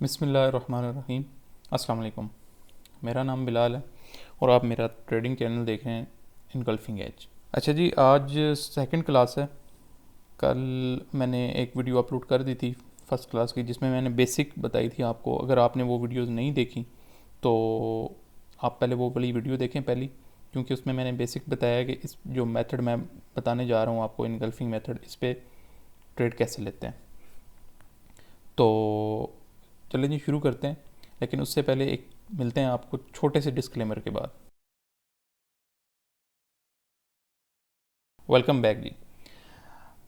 बिस्मिल्लाहिर्रहमानिर्रहीम। अस्सलाम वालेकुम। मेरा नाम बिलाल है और आप मेरा ट्रेडिंग चैनल देख रहे हैं इनगल्फिंग एज। अच्छा जी, आज सेकंड क्लास है। कल मैंने एक वीडियो अपलोड कर दी थी फर्स्ट क्लास की, जिसमें मैंने बेसिक बताई थी आपको। अगर आपने वो वीडियोस नहीं देखी तो आप पहले वो वाली वीडियो देखें पहली, क्योंकि उसमें मैंने बेसिक बताया कि इस जो मेथड मैं बताने जा रहा हूँ आपको, इनगल्फिंग मेथड, इस पर ट्रेड कैसे लेते हैं। तो चलिए जी शुरू करते हैं, लेकिन उससे पहले एक मिलते हैं आपको छोटे से डिस्क्लेमर के बाद। वेलकम बैक जी।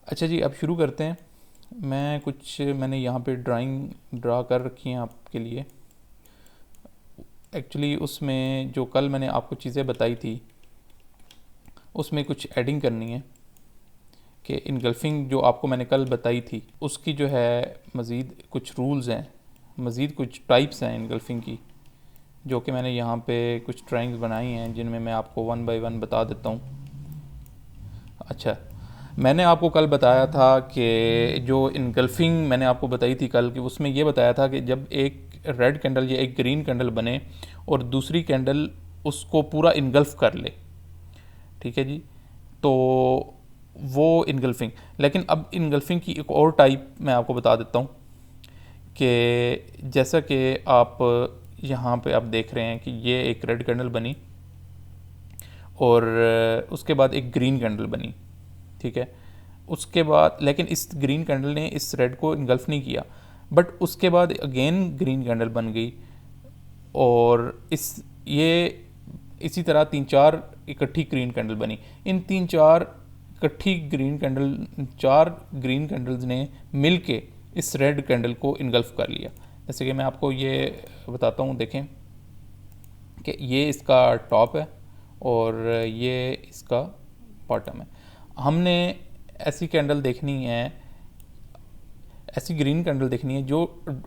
अच्छा जी, अब शुरू करते हैं। मैंने यहाँ पे ड्राइंग ड्रा कर रखी हैं आपके लिए। एक्चुअली उसमें जो कल मैंने आपको चीज़ें बताई थी उसमें कुछ एडिंग करनी है कि इनगल्फिंग जो आपको मैंने कल बताई थी उसकी जो है मज़ीद कुछ रूल्स हैं, मज़ीद कुछ टाइप्स हैं इनगल्फिंग की, जो कि मैंने यहाँ पे कुछ ड्राइंग्स बनाई हैं जिनमें मैं आपको वन बाय वन बता देता हूँ। अच्छा, मैंने आपको कल बताया था कि जो इनगल्फिंग मैंने आपको बताई थी कल, कि उसमें ये बताया था कि जब एक रेड कैंडल या एक ग्रीन कैंडल बने और दूसरी कैंडल उसको पूरा इनगल्फ कर ले, ठीक है जी, तो वो इनगल्फिंग। लेकिन अब इनगल्फिंग की एक और टाइप मैं आपको बता देता हूँ कि जैसा कि आप यहाँ पे आप देख रहे हैं कि ये एक रेड कैंडल बनी और उसके बाद एक ग्रीन कैंडल बनी, ठीक है। उसके बाद लेकिन इस ग्रीन कैंडल ने इस रेड को इनगल्फ नहीं किया, बट उसके बाद अगेन ग्रीन कैंडल बन गई और ये इसी तरह तीन चार इकट्ठी ग्रीन कैंडल बनी। इन तीन चार इकट्ठी ग्रीन कैंडल, चार ग्रीन कैंडल्स ने मिल के इस रेड कैंडल को इनगल्फ कर लिया। जैसे कि मैं आपको ये बताता हूँ, देखें कि ये इसका टॉप है और ये इसका बॉटम है। हमने ऐसी कैंडल देखनी है, ऐसी ग्रीन कैंडल देखनी है जो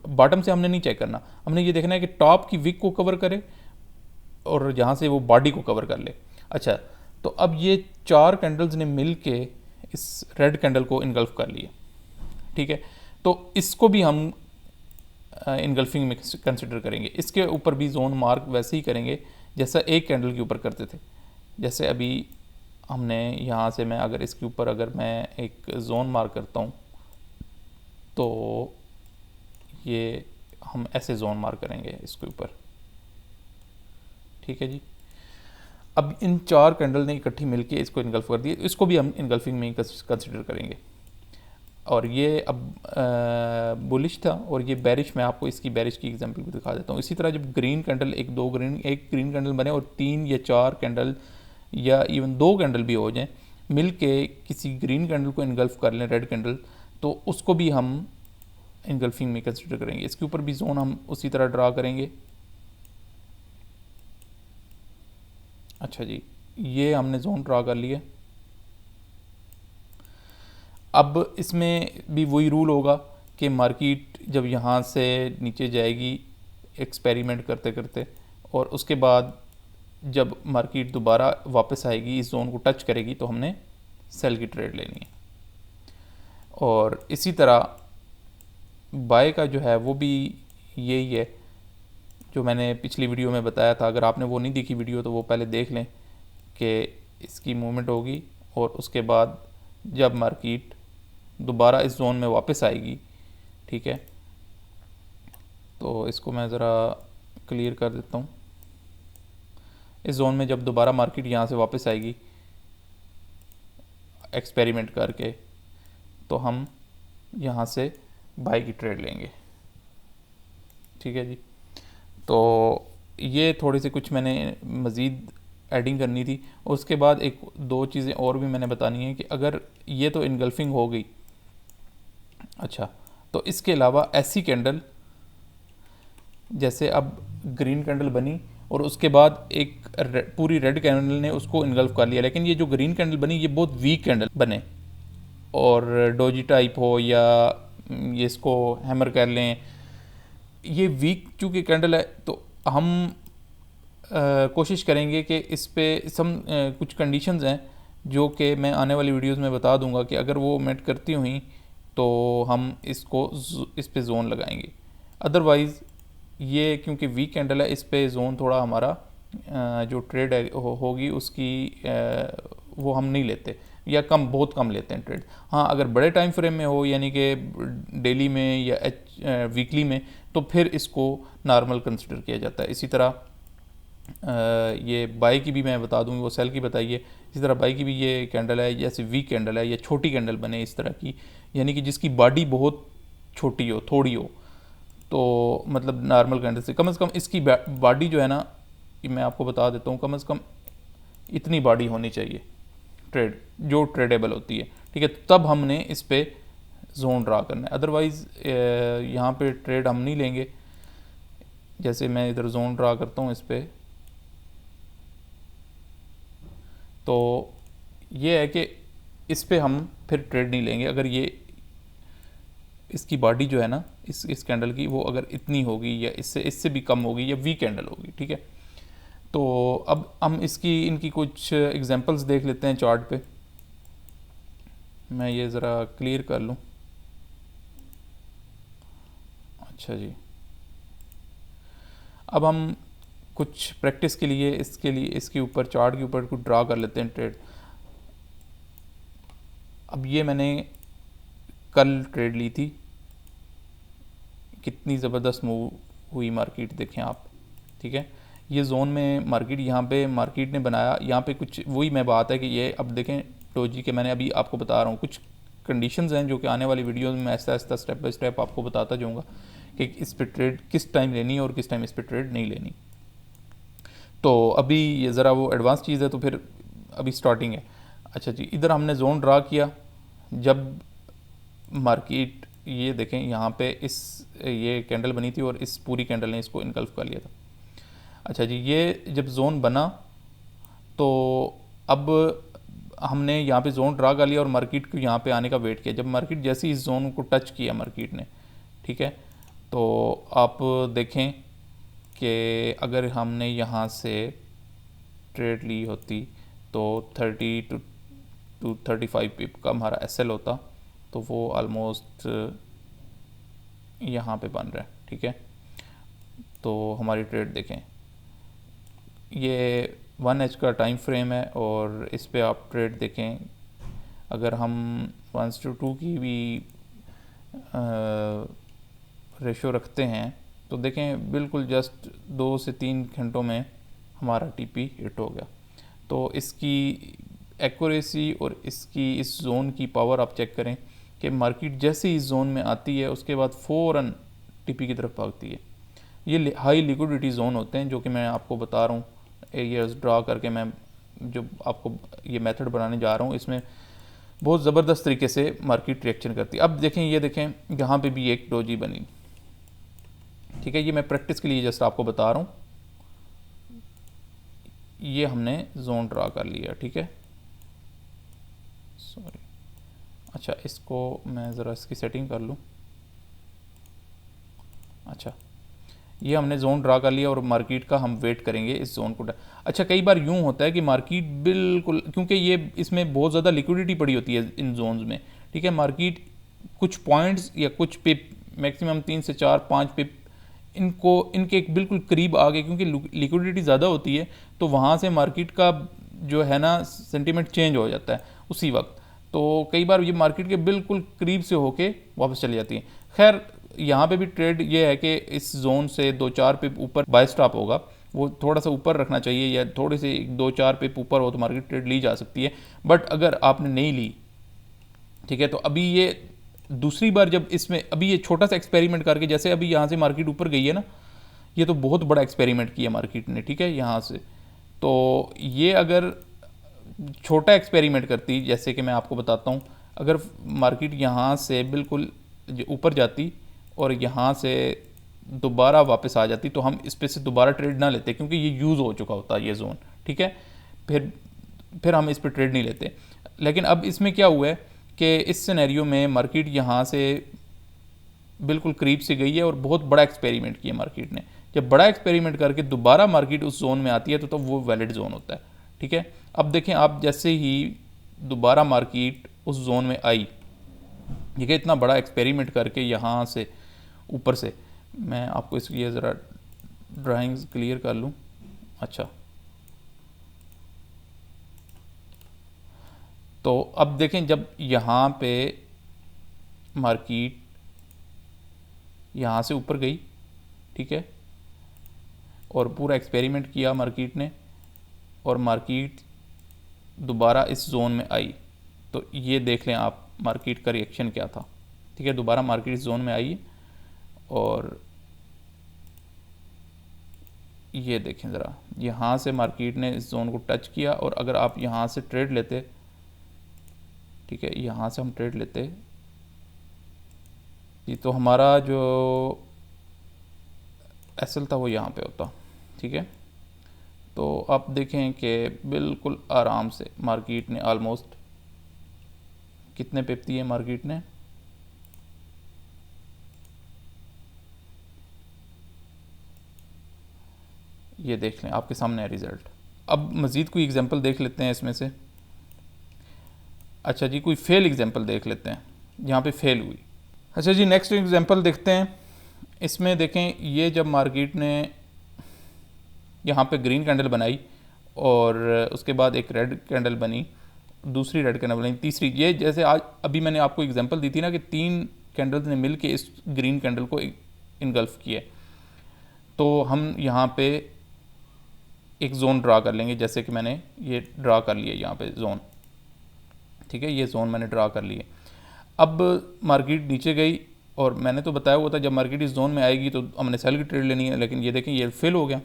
बॉटम से हमने नहीं चेक करना, हमने ये देखना है कि टॉप की विक को कवर करे और जहाँ से वो बॉडी को कवर कर ले। अच्छा, तो अब ये चार कैंडल्स ने मिल के इस रेड कैंडल को इनगल्फ कर लिया, ठीक है। तो इसको भी हम इनगल्फिंग में कंसिडर करेंगे। इसके ऊपर भी जोन मार्क वैसे ही करेंगे जैसा एक कैंडल के ऊपर करते थे। जैसे अभी हमने यहाँ से, मैं अगर इसके ऊपर अगर मैं एक जोन मार्क करता हूँ तो ये हम ऐसे जोन मार्क करेंगे इसके ऊपर, ठीक है जी। अब इन चार कैंडल ने इकट्ठी मिलके इसको इनगल्फ कर दिया, इसको भी हम इनगल्फिंग में ही कंसिडर करेंगे। और ये अब बुलिश था और ये बैरिश, मैं आपको इसकी बैरिश की एग्जांपल भी दिखा देता हूँ। इसी तरह जब ग्रीन कैंडल एक ग्रीन कैंडल बने और तीन या चार कैंडल या इवन दो कैंडल भी हो जाएं मिल के किसी ग्रीन कैंडल को इनगल्फ कर लें, रेड कैंडल, तो उसको भी हम इनगल्फिंग में कंसिडर करेंगे। इसके ऊपर भी जोन हम उसी तरह ड्रा करेंगे। अच्छा जी, ये हमने जोन ड्रा कर लिया। अब इसमें भी वही रूल होगा कि मार्केट जब यहाँ से नीचे जाएगी एक्सपेरिमेंट करते करते, और उसके बाद जब मार्केट दोबारा वापस आएगी, इस जोन को टच करेगी, तो हमने सेल की ट्रेड लेनी है। और इसी तरह बाय का जो है वो भी यही है जो मैंने पिछली वीडियो में बताया था। अगर आपने वो नहीं देखी वीडियो तो वो पहले देख लें कि इसकी मूवमेंट होगी और उसके बाद जब मार्केट दोबारा इस जोन में वापस आएगी, ठीक है। तो इसको मैं ज़रा क्लियर कर देता हूँ। इस जोन में जब दोबारा मार्केट यहाँ से वापस आएगी एक्सपेरिमेंट करके, तो हम यहाँ से बाई की ट्रेड लेंगे, ठीक है जी। तो ये थोड़ी सी कुछ मैंने मज़ीद एडिंग करनी थी। उसके बाद एक दो चीज़ें और भी मैंने बतानी है कि अगर ये तो इनगल्फिंग हो गई, अच्छा, तो इसके अलावा ऐसी कैंडल, जैसे अब ग्रीन कैंडल बनी और उसके बाद एक पूरी रेड कैंडल ने उसको इनगल्फ कर लिया, लेकिन ये जो ग्रीन कैंडल बनी ये बहुत वीक कैंडल बने और डोजी टाइप हो या ये इसको हैमर कर लें, ये वीक चूँकि कैंडल है, तो हम कोशिश करेंगे कि इस पे कुछ कंडीशंस हैं जो कि मैं आने वाली वीडियोस में बता दूंगा कि अगर वो मेट करती हुई तो हम इसको इस पे जोन लगाएंगे। अदरवाइज़ ये क्योंकि वीक कैंडल है, इस पे जोन थोड़ा हमारा जो ट्रेड होगी उसकी वो हम नहीं लेते, या कम, बहुत कम लेते हैं ट्रेड। हाँ, अगर बड़े टाइम फ्रेम में हो, यानी कि डेली में या वीकली में, तो फिर इसको नॉर्मल कंसिडर किया जाता है। इसी तरह ये बाई की भी मैं बता दूँ, वो सेल की बताइए। इसी तरह बाई की भी ये कैंडल है, जैसे वीक कैंडल है या छोटी कैंडल बने इस तरह की, यानी कि जिसकी बॉडी बहुत छोटी हो, थोड़ी हो, तो मतलब नॉर्मल कैंडल से कम इसकी बॉडी जो है ना, ये मैं आपको बता देता हूँ, कम से कम इतनी बॉडी होनी चाहिए ट्रेड, जो ट्रेडेबल होती है, ठीक है। तब हमने इस पे जोन ड्रा करना है, अदरवाइज़ यहाँ पे ट्रेड हम नहीं लेंगे। जैसे मैं इधर जोन ड्रा करता हूँ इस पे, तो ये है कि इस पे हम फिर ट्रेड नहीं लेंगे अगर ये इसकी बॉडी जो है ना, इस कैंडल की, वो अगर इतनी होगी या इससे भी कम होगी या वीक कैंडल होगी, ठीक है। तो अब हम इनकी कुछ एग्जांपल्स देख लेते हैं चार्ट पे। मैं ये ज़रा क्लियर कर लूँ। अच्छा जी, अब हम कुछ प्रैक्टिस के लिए इसके ऊपर, चार्ट के ऊपर कुछ ड्रा कर लेते हैं ट्रेड। अब ये मैंने कल ट्रेड ली थी, कितनी ज़बरदस्त मूव हुई मार्केट, देखें आप, ठीक है। ये जोन में मार्केट, यहाँ पे मार्केट ने बनाया, यहाँ पे कुछ वही मैं बात है कि ये अब देखें डोजी के, मैंने अभी आपको बता रहा हूँ कुछ कंडीशंस हैं जो कि आने वाली वीडियो में ऐसा ऐसा स्टेप बाय स्टेप आपको बताता जाऊँगा कि इस पर ट्रेड किस टाइम लेनी है और किस टाइम इस पर ट्रेड नहीं लेनी। तो अभी ये ज़रा वो एडवांस चीज़ है, तो फिर अभी स्टार्टिंग है। अच्छा जी, इधर हमने जोन ड्रा किया, जब मार्केट ये देखें यहाँ पे ये कैंडल बनी थी और इस पूरी कैंडल ने इसको इनकल्फ कर लिया था। अच्छा जी, ये जब जोन बना तो अब हमने यहाँ पे जोन ड्रा कर लिया और मार्केट को यहाँ पे आने का वेट किया। जब मार्केट जैसे इस जोन को टच किया मार्केट ने, ठीक है, तो आप देखें कि अगर हमने यहाँ से ट्रेड ली होती तो 30 to 35 पिप का हमारा एसएल होता, तो वो ऑलमोस्ट यहाँ पे बन रहा है, ठीक है। तो हमारी ट्रेड देखें, ये 1H का टाइम फ्रेम है और इस पे आप ट्रेड देखें, अगर हम 1:2 की भी रेशो रखते हैं तो देखें बिल्कुल जस्ट 2 से 3 घंटों में हमारा टीपी हिट हो गया। तो इसकी एक्यूरेसी और इसकी इस जोन की पावर आप चेक करें कि मार्केट जैसे ही इस जोन में आती है उसके बाद फ़ौरन टीपी की तरफ भागती है। ये हाई लिक्विडिटी जोन होते हैं जो कि मैं आपको बता रहा हूँ, एरियाज ड्रा करके मैं जो आपको ये मेथड बनाने जा रहा हूँ, इसमें बहुत ज़बरदस्त तरीके से मार्केट रिएक्शन करती है। अब देखें, ये देखें यहाँ पे भी एक डोजी बनी, ठीक है। ये मैं प्रैक्टिस के लिए जस्ट आपको बता रहा हूँ। ये हमने जोन ड्रा कर लिया, ठीक है, सॉरी। अच्छा, इसको मैं ज़रा इसकी सेटिंग कर लूँ। अच्छा, ये हमने जोन ड्रा कर लिया और मार्केट का हम वेट करेंगे इस जोन को। अच्छा, कई बार यूँ होता है कि मार्केट बिल्कुल, क्योंकि ये इसमें बहुत ज़्यादा लिक्विडिटी पड़ी होती है इन जोन्स में, ठीक है, मार्केट कुछ पॉइंट्स या कुछ पिप, मैक्सिमम 3 से 4-5 पिप, इनके एक बिल्कुल करीब आ गए, क्योंकि लिक्विडिटी ज़्यादा होती है, तो वहाँ से मार्केट का जो है ना सेंटीमेंट चेंज हो जाता है उसी वक्त। तो कई बार ये मार्केट के बिल्कुल करीब से होके वापस चली जाती है। खैर, यहाँ पे भी ट्रेड ये है कि इस जोन से 2-4 पिप ऊपर बाय स्टॉप होगा, वो थोड़ा सा ऊपर रखना चाहिए, या थोड़े से 2-4 पिप ऊपर हो तो मार्केट ट्रेड ली जा सकती है। बट अगर आपने नहीं ली, ठीक है, तो अभी ये दूसरी बार जब इसमें, अभी ये छोटा सा एक्सपेरिमेंट करके, जैसे अभी यहाँ से मार्केट ऊपर गई है ना, ये तो बहुत बड़ा एक्सपेरिमेंट किया मार्केट ने, ठीक है, यहाँ से। तो ये अगर छोटा एक्सपेरिमेंट करती, जैसे कि मैं आपको बताता हूँ, अगर मार्केट यहाँ से बिल्कुल ऊपर जाती और यहाँ से दोबारा वापस आ जाती, तो हम इस पे से दोबारा ट्रेड ना लेते, क्योंकि ये यूज़ हो चुका होता है ये जोन, ठीक है। फिर हम इस पर ट्रेड नहीं लेते। लेकिन अब इसमें क्या हुआ है कि इस सिनेरियो में मार्केट यहाँ से बिल्कुल करीब से गई है और बहुत बड़ा एक्सपेरिमेंट किया मार्केट ने। जब बड़ा एक्सपेरिमेंट करके दोबारा मार्केट उस जोन में आती है तो वो वैलिड जोन होता है, ठीक है। अब देखें, आप जैसे ही दोबारा मार्केट उस जोन में आई, ठीक है, इतना बड़ा एक्सपेरिमेंट करके यहाँ से ऊपर से, मैं आपको इसकी ये ज़रा ड्राइंग्स क्लियर कर लूँ। अच्छा, तो अब देखें जब यहाँ पे मार्केट यहाँ से ऊपर गई, ठीक है, और पूरा एक्सपेरिमेंट किया मार्केट ने, और मार्केट दोबारा इस जोन में आई, तो ये देख लें आप मार्केट का रिएक्शन क्या था। ठीक है, दोबारा मार्केट इस जोन में आई और ये देखें ज़रा, यहाँ से मार्केट ने इस जोन को टच किया, और अगर आप यहाँ से ट्रेड लेते, ठीक है, यहाँ से हम ट्रेड लेते जी, तो हमारा जो एसएल था वो यहाँ पे होता। ठीक है, तो आप देखें कि बिल्कुल आराम से मार्केट ने ऑलमोस्ट कितने पिप दिए मार्केट ने, ये देख लें आपके सामने है रिज़ल्ट। अब मज़ीद कोई एग्जांपल देख लेते हैं इसमें से। अच्छा जी, कोई फेल एग्जांपल देख लेते हैं, यहाँ पे फेल हुई। अच्छा जी, नेक्स्ट एग्जांपल देखते हैं। इसमें देखें, ये जब मार्केट ने यहाँ पे ग्रीन कैंडल बनाई और उसके बाद एक रेड कैंडल बनी, दूसरी रेड कैंडल बनी, तीसरी, ये जैसे आज अभी मैंने आपको एग्जांपल दी थी ना कि 3 कैंडल्स ने मिल के इस ग्रीन कैंडल को इनगल्फ किया, तो हम यहाँ पे एक जोन ड्रा कर लेंगे, जैसे कि मैंने ये ड्रा कर लिया यहाँ पे जोन। ठीक है, ये जोन मैंने ड्रा कर लिया। अब मार्केट नीचे गई, और मैंने तो बताया हुआ था जब मार्केट इस जोन में आएगी तो हमने सेल की ट्रेड लेनी है, लेकिन ये देखें ये फेल हो गया।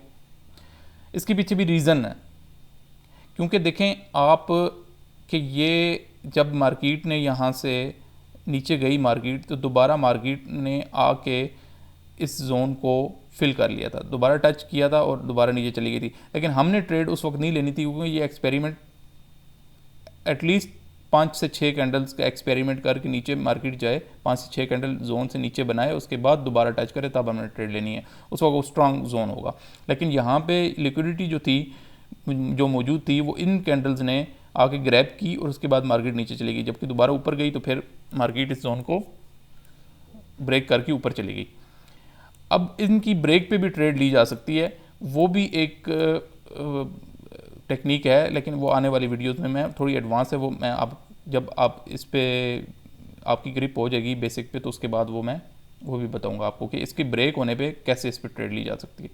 इसके पीछे भी रीज़न है, क्योंकि देखें आप कि ये जब मार्केट ने यहाँ से नीचे गई मार्केट, तो दोबारा मार्केट ने आके इस जोन को फिल कर लिया था, दोबारा टच किया था और दोबारा नीचे चली गई थी। लेकिन हमने ट्रेड उस वक्त नहीं लेनी थी, क्योंकि ये एक्सपेरिमेंट एटलीस्ट 5 से 6 कैंडल्स का एक्सपेरिमेंट करके नीचे मार्केट जाए, 5 से 6 कैंडल जोन से नीचे बनाए, उसके बाद दोबारा टच करे, तब हमने ट्रेड लेनी है, उस वक्त वो स्ट्रॉन्ग जोन होगा। लेकिन यहाँ पे लिक्विडिटी जो थी, जो मौजूद थी, वो इन कैंडल्स ने आके ग्रैब की और उसके बाद मार्केट नीचे चली गई, जबकि दोबारा ऊपर गई तो फिर मार्केट इस जोन को ब्रेक करके ऊपर चली गई। अब इनकी ब्रेक पे भी ट्रेड ली जा सकती है, वो भी एक टेक्निक है, लेकिन वो आने वाली वीडियोस में मैं थोड़ी एडवांस है, वो मैं आप जब आप इस पे आपकी ग्रिप हो जाएगी बेसिक पे, तो उसके बाद वो भी बताऊंगा आपको कि इसकी ब्रेक होने पे कैसे इस पर ट्रेड ली जा सकती है।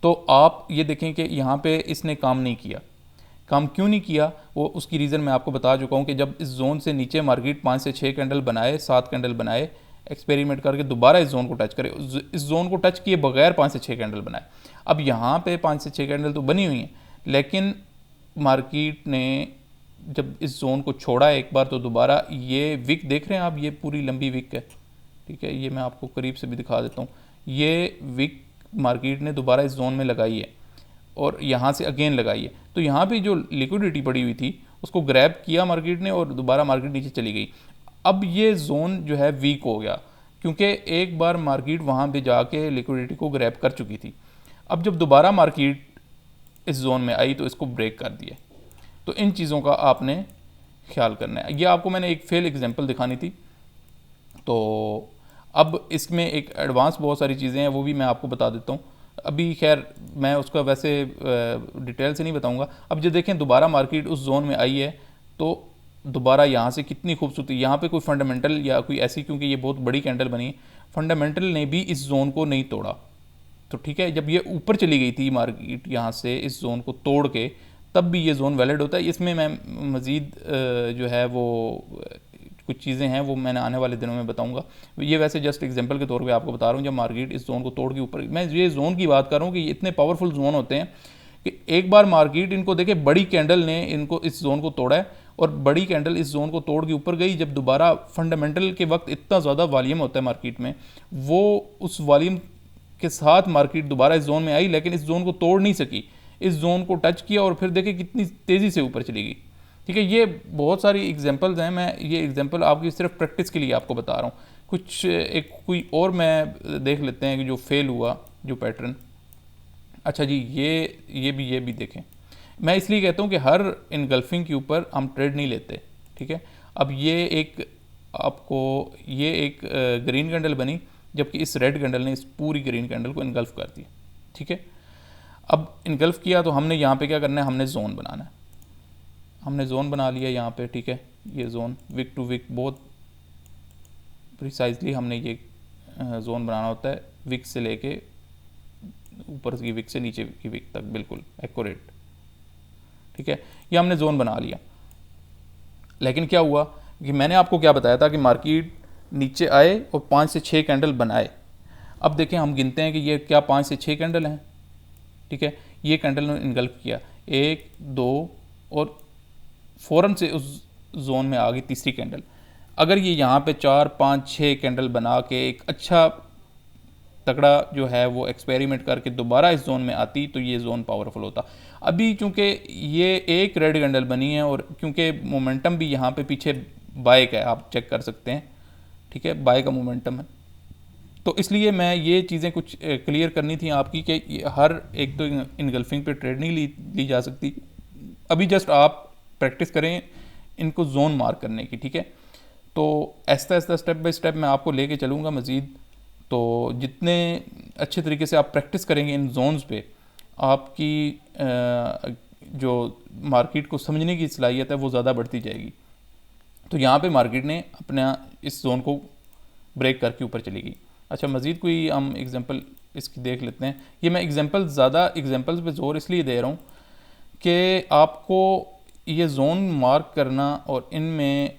तो आप ये देखें कि यहाँ पे इसने काम नहीं किया। काम क्यों नहीं किया, वो उसकी रीज़न मैं आपको बता चुका हूँ कि जब इस जोन से नीचे मार्केट 5 से 6 कैंडल बनाए, 7 कैंडल बनाए, एक्सपेरिमेंट करके दोबारा इस जोन को टच करे, इस जोन को टच किए बगैर 5 से 6 कैंडल बनाए। अब यहाँ पे 5 से 6 कैंडल तो बनी हुई हैं, लेकिन मार्केट ने जब इस जोन को छोड़ा एक बार, तो दोबारा ये विक देख रहे हैं आप, ये पूरी लंबी विक है। ठीक है, ये मैं आपको करीब से भी दिखा देता हूँ। ये विक मार्केट ने दोबारा इस जोन में लगाई है और यहाँ से अगेन लगाई है, तो यहाँ पे जो लिक्विडिटी पड़ी हुई थी उसको ग्रैब किया मार्केट ने और दोबारा मार्केट नीचे चली गई। अब ये जोन जो है वीक हो गया, क्योंकि एक बार मार्केट वहाँ पे जाके लिक्विडिटी को ग्रैब कर चुकी थी। अब जब दोबारा मार्केट इस जोन में आई तो इसको ब्रेक कर दिया। तो इन चीज़ों का आपने ख्याल करना है। ये आपको मैंने एक फेल एग्जांपल दिखानी थी। तो अब इसमें एक एडवांस बहुत सारी चीज़ें हैं, वो भी मैं आपको बता देता हूँ। अभी खैर मैं उसका वैसे डिटेल से नहीं बताऊँगा। अब जो देखें दोबारा मार्केट उस जोन में आई है, तो दोबारा यहाँ से कितनी खूबसूरती, यहाँ पे कोई फंडामेंटल या कोई ऐसी, क्योंकि ये बहुत बड़ी कैंडल बनी है, फंडामेंटल ने भी इस जोन को नहीं तोड़ा। तो ठीक है, जब ये ऊपर चली गई थी मार्केट यहाँ से इस जोन को तोड़ के, तब भी ये जोन वैलिड होता है। इसमें मैं मज़ीद जो है वो कुछ चीज़ें हैं वो मैंने आने वाले दिनों में बताऊंगा। ये वैसे जस्ट एग्जांपल के तौर पे आपको बता रहा हूँ, जब मार्केट इस जोन को तोड़ के ऊपर, मैं ये जोन की बात कर रहा हूँ कि ये इतने पावरफुल जोन होते हैं कि एक बार मार्केट इनको देखे, बड़ी कैंडल ने इनको इस जोन को तोड़ा है और बड़ी कैंडल इस जोन को तोड़ के ऊपर गई। जब दोबारा फंडामेंटल के वक्त इतना ज़्यादा वॉल्यूम होता है मार्केट में, वो उस वॉल्यूम के साथ मार्केट दोबारा इस जोन में आई, लेकिन इस जोन को तोड़ नहीं सकी, इस जोन को टच किया और फिर देखे कितनी तेज़ी से ऊपर चली गई। ठीक है, ये बहुत सारी एग्जांपल्स हैं, मैं ये एग्जांपल आपकी सिर्फ प्रैक्टिस के लिए आपको बता रहा हूँ। कुछ एक कोई और मैं देख लेते हैं कि जो फेल हुआ जो पैटर्न। अच्छा जी, ये भी देखें। मैं इसलिए कहता हूँ कि हर इनगल्फिंग के ऊपर हम ट्रेड नहीं लेते। ठीक है, अब ये एक आपको ये एक ग्रीन कैंडल बनी, जबकि इस रेड कैंडल ने इस पूरी ग्रीन कैंडल को इनगल्फ कर दिया। ठीक है, अब इनगल्फ किया तो हमने यहाँ पे क्या करना है, हमने जोन बनाना है। हमने जोन बना लिया यहाँ पे। ठीक है, ये जोन विक टू विक बहुत प्रिसाइजली हमने ये जोन बनाना होता है, विक से लेके ऊपर की विक से नीचे की विक तक बिल्कुल एक्यूरेट। ठीक है, ये हमने जोन बना लिया। लेकिन क्या हुआ कि मैंने आपको क्या बताया था कि मार्केट नीचे आए और 5 से 6 कैंडल बनाए। अब देखें, हम गिनते हैं कि ये क्या 5 से 6 कैंडल हैं। ठीक है, ये कैंडल ने इनगल्फ किया 1 2 और फ़ौरन से उस जोन में आ गई तीसरी कैंडल। अगर ये यहाँ पे 4 5 6 कैंडल बना के एक अच्छा तगड़ा जो है वो एक्सपेरिमेंट करके दोबारा इस जोन में आती तो ये जोन पावरफुल होता। अभी चूँकि ये एक रेड कैंडल बनी है और क्योंकि मोमेंटम भी यहाँ पे पीछे बाय का है, आप चेक कर सकते हैं। ठीक है, बाय का मोमेंटम है, तो इसलिए मैं ये चीज़ें कुछ क्लियर करनी थी आपकी कि हर एक तो इनगल्फिंग पे ट्रेड नहीं ली जा सकती। अभी जस्ट आप प्रैक्टिस करें इनको जोन मार्क करने की। ठीक है, तो ऐसा ऐसा स्टेप बाय स्टेप मैं आपको लेके चलूँगा मज़ीद। तो जितने अच्छे तरीके से आप प्रैक्टिस करेंगे इन जोन्स पे, आपकी जो मार्केट को समझने की सलाहियत है वो ज़्यादा बढ़ती जाएगी। तो यहाँ पे मार्केट ने अपना इस जोन को ब्रेक करके ऊपर चली गई। अच्छा, मज़ीद कोई हम एग्जांपल इसकी देख लेते हैं। ये मैं ज़्यादा एग्जांपल्स पे जोर इसलिए दे रहा हूँ कि आपको ये जोन मार्क करना और इनमें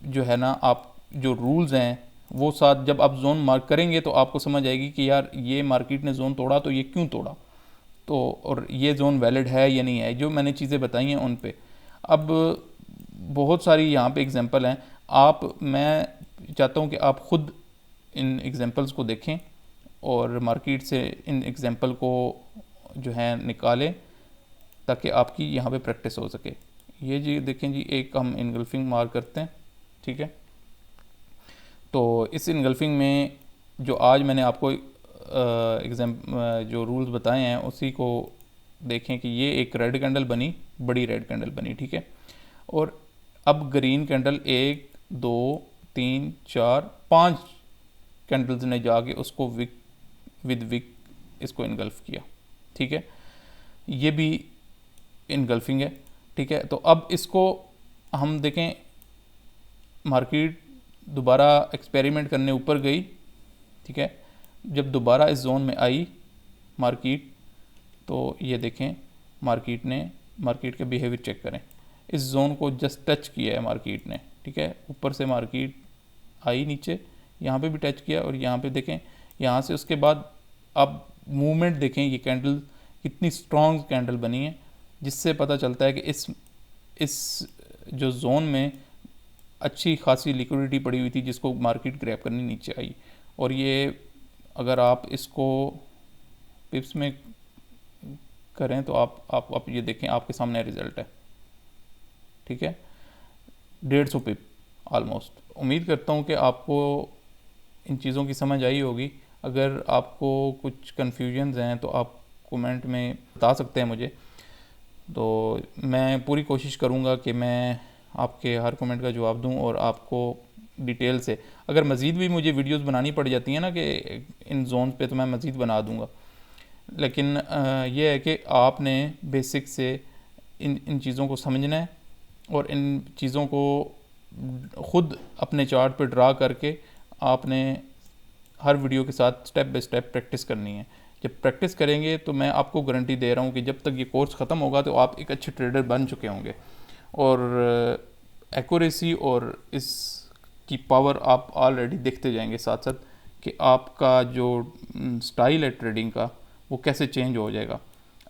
जो है ना आप जो रूल्स हैं वो साथ जब आप जोन मार्क करेंगे तो आपको समझ आएगी कि यार ये मार्केट ने जोन तोड़ा तो ये क्यों तोड़ा, तो और ये जोन वैलिड है या नहीं है। जो मैंने चीज़ें बताई हैं उन पे अब बहुत सारी यहाँ पे एग्जांपल हैं। मैं चाहता हूँ कि आप ख़ुद इन एग्जांपल्स को देखें और मार्केट से इन एग्जांपल को जो है निकालें ताकि आपकी यहाँ पे प्रैक्टिस हो सके। ये जी देखें जी, एक हम इनगल्फिंग मार्क करते हैं। ठीक है, तो इस इनगल्फिंग में जो आज मैंने आपको जो रूल्स बताए हैं उसी को देखें कि ये एक रेड कैंडल बनी, बड़ी रेड कैंडल बनी। ठीक है, और अब ग्रीन कैंडल 1 2 3 4 5 कैंडल्स ने जाके उसको विद विक इसको इनगल्फ किया। ठीक है, ये भी इनगल्फिंग है। ठीक है, तो अब इसको हम देखें, मार्केट दोबारा एक्सपेरिमेंट करने ऊपर गई। ठीक है, जब दोबारा इस जोन में आई मार्केट, तो ये देखें मार्केट के बिहेवियर चेक करें। इस जोन को जस्ट टच किया है मार्केट ने। ठीक है, ऊपर से मार्केट आई नीचे, यहाँ पे भी टच किया और यहाँ पे देखें, यहाँ से उसके बाद अब मूवमेंट देखें, ये कैंडल कितनी स्ट्रॉन्ग कैंडल बनी है, जिससे पता चलता है कि इस जो जोन में अच्छी खासी लिक्विडिटी पड़ी हुई थी जिसको मार्केट ग्रैब करने नीचे आई। और ये अगर आप इसको पिप्स में करें तो आप ये देखें, आपके सामने रिज़ल्ट है। ठीक है, 150 पिप ऑलमोस्ट। उम्मीद करता हूँ कि आपको इन चीज़ों की समझ आई होगी। अगर आपको कुछ कन्फ्यूजन्स हैं तो आप कमेंट में बता सकते हैं मुझे, तो मैं पूरी कोशिश करूँगा कि मैं आपके हर कमेंट का जवाब दूं और आपको डिटेल से, अगर मज़ीद भी मुझे वीडियोस बनानी पड़ जाती हैं ना कि इन जोन पे, तो मैं मज़ीद बना दूंगा। लेकिन ये है कि आपने बेसिक से इन चीज़ों को समझना है और इन चीज़ों को ख़ुद अपने चार्ट पे ड्रा करके आपने हर वीडियो के साथ स्टेप बाय स्टेप प्रैक्टिस करनी है। जब प्रैक्टिस करेंगे तो मैं आपको गारंटी दे रहा हूँ कि जब तक ये कोर्स ख़त्म होगा तो आप एक अच्छे ट्रेडर बन चुके होंगे और एक्यूरेसी और इसकी पावर आप ऑलरेडी देखते जाएंगे साथ साथ कि आपका जो स्टाइल है ट्रेडिंग का वो कैसे चेंज हो जाएगा।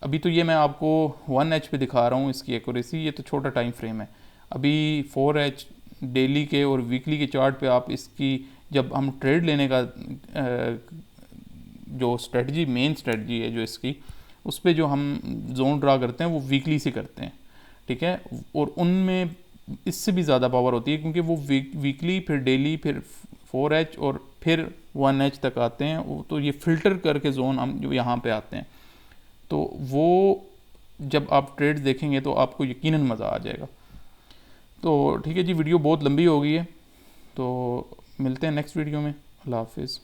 अभी तो ये मैं आपको 1H पे दिखा रहा हूँ इसकी एक्यूरेसी, ये तो छोटा टाइम फ्रेम है। अभी 4H डेली के और वीकली के चार्ट पे आप इसकी, जब हम ट्रेड लेने का जो स्ट्रेटजी, मेन स्ट्रेटजी है जो इसकी, उस पर जो हम जोन ड्रा करते हैं वो वीकली से करते हैं। ठीक है, और उनमें इससे भी ज़्यादा पावर होती है क्योंकि वो वीकली, फिर डेली, फिर 4H और फिर 1H तक आते हैं। तो ये फ़िल्टर करके जोन हम जो यहाँ पे आते हैं, तो वो जब आप ट्रेड देखेंगे तो आपको यकीनन मज़ा आ जाएगा। तो ठीक है जी, वीडियो बहुत लंबी हो गई है, तो मिलते हैं नेक्स्ट वीडियो में। अल्लाह हाफिज़।